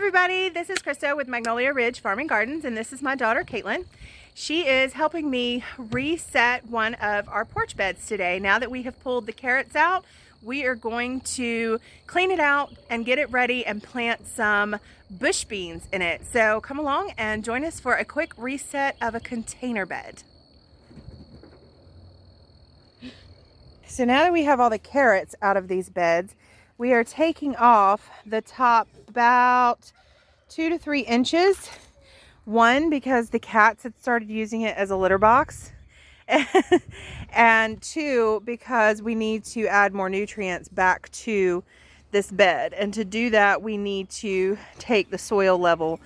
everybody, this is Krista with Magnolia Ridge Farm and Gardens, and this is my daughter Caitlin. She is helping me reset one of our porch beds today. Now that we have pulled the carrots out, we are going to clean it out and get it ready and plant some bush beans in it. So come along and join us for a quick reset of a container bed. So now that we have all the carrots out of these beds, we are taking off the top about 2 to 3 inches. One, because the cats had started using it as a litter box. And two, because we need to add more nutrients back to this bed. And to do that, we need to take the soil level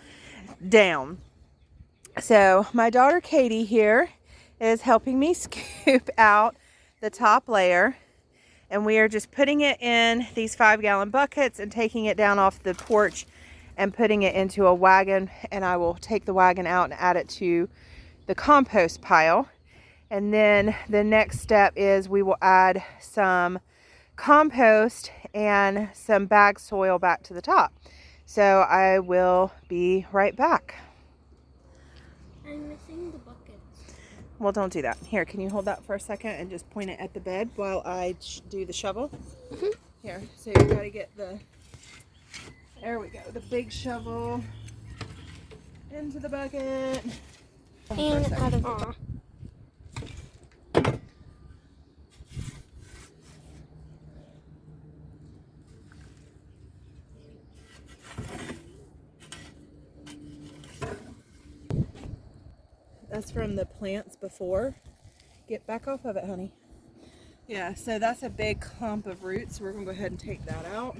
down. So my daughter Katie here is helping me scoop out the top layer. And we are just putting it in these 5-gallon buckets and taking it down off the porch and putting it into a wagon. And I will take the wagon out and add it to the compost pile. And then the next step is we will add some compost and some bag soil back to the top. So I will be right back. I'm missing the buckets. Well, don't do that. Here, can you hold that for a second and just point it at the bed while I do the shovel? Mm-hmm. Here, so you gotta get there we go, the big shovel into the bucket. And out of That's from the plants before. Get back off of it, honey. Yeah, so that's a big clump of roots. So we're gonna go ahead and take that out.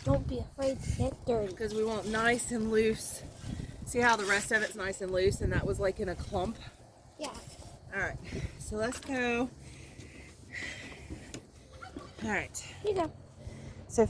Don't be afraid to get dirty. Because we want nice and loose. See how the rest of it's nice and loose and that was like in a clump? Yeah. Alright, so let's go. Alright. Here you go. So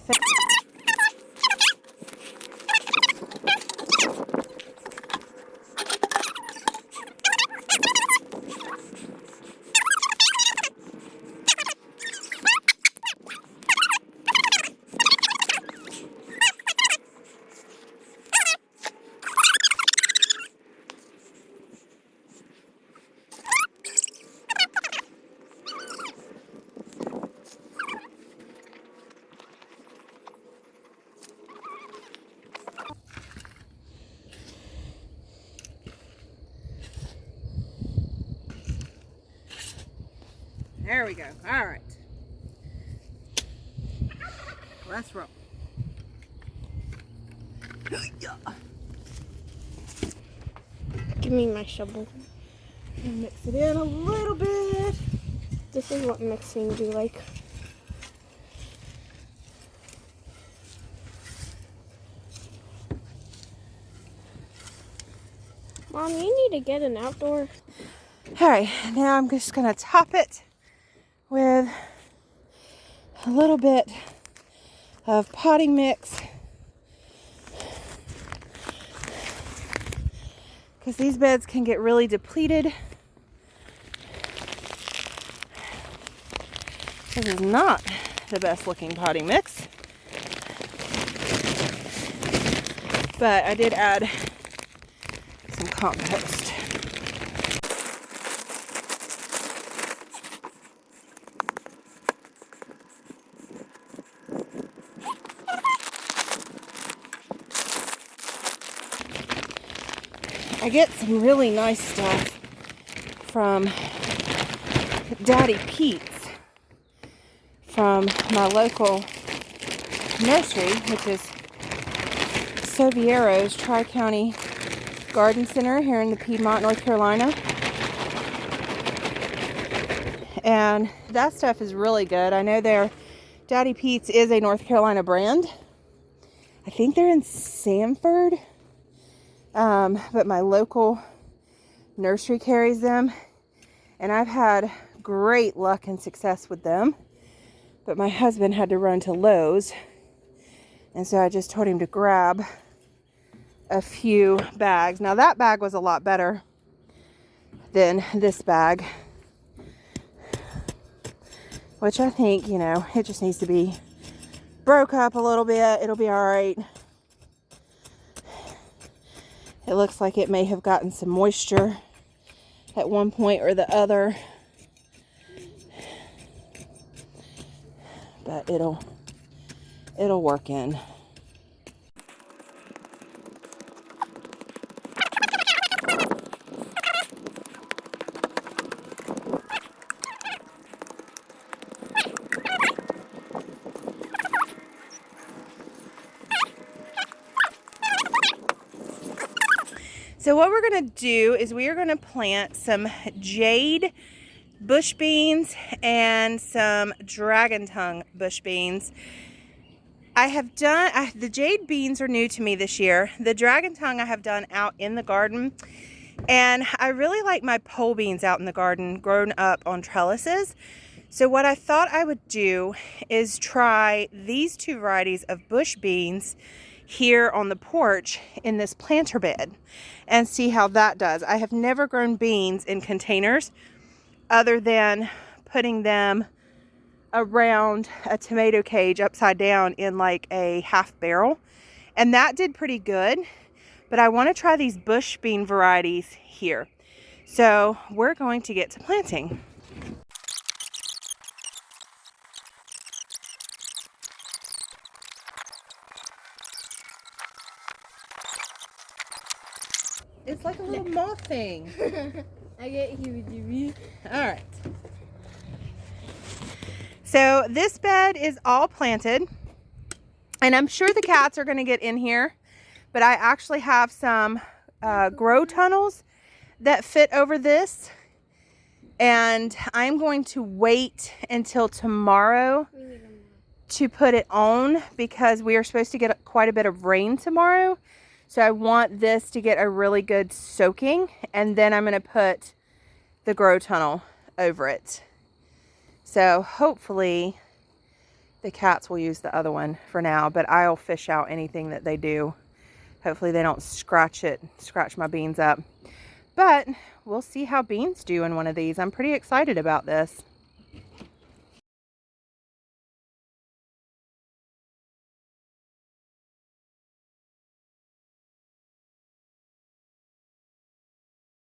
there we go. All right. Let's roll. Give me my shovel. And mix it in a little bit. This is what mixing be like. Mom, you need to get an outdoor. All right, now I'm just gonna top it with a little bit of potting mix, because these beds can get really depleted. This is not the best looking potting mix, but I did add some compost. I get some really nice stuff from Daddy Pete's from my local nursery, which is Soviero's Tri-County Garden Center here in the Piedmont, North Carolina. And that stuff is really good. I know Daddy Pete's is a North Carolina brand. I think they're in Sanford. But my local nursery carries them, and I've had great luck and success with them. But my husband had to run to Lowe's, and so I just told him to grab a few bags. Now that bag was a lot better than this bag, which I think, you know, it just needs to be broke up a little bit. It'll be all right. It looks like it may have gotten some moisture at one point or the other, but it'll work in. So what we're going to do is we are going to plant some Jade bush beans and some dragon tongue bush beans. The Jade beans are new to me this year. The dragon tongue I have done out in the garden, and I really like my pole beans out in the garden grown up on trellises. So what I thought I would do is try these two varieties of bush beans here on the porch in this planter bed and see how that does. I have never grown beans in containers other than putting them around a tomato cage upside down in like a half barrel, and that did pretty good. But I want to try these bush bean varieties here. So we're going to get to planting. It's like a little moth thing. I get you. All right. So this bed is all planted, and I'm sure the cats are going to get in here, but I actually have some grow tunnels that fit over this, and I'm going to wait until tomorrow to put it on because we are supposed to get quite a bit of rain tomorrow. So I want this to get a really good soaking, and then I'm going to put the grow tunnel over it. So hopefully the cats will use the other one for now, but I'll fish out anything that they do. Hopefully they don't scratch my beans up. But we'll see how beans do in one of these. I'm pretty excited about this.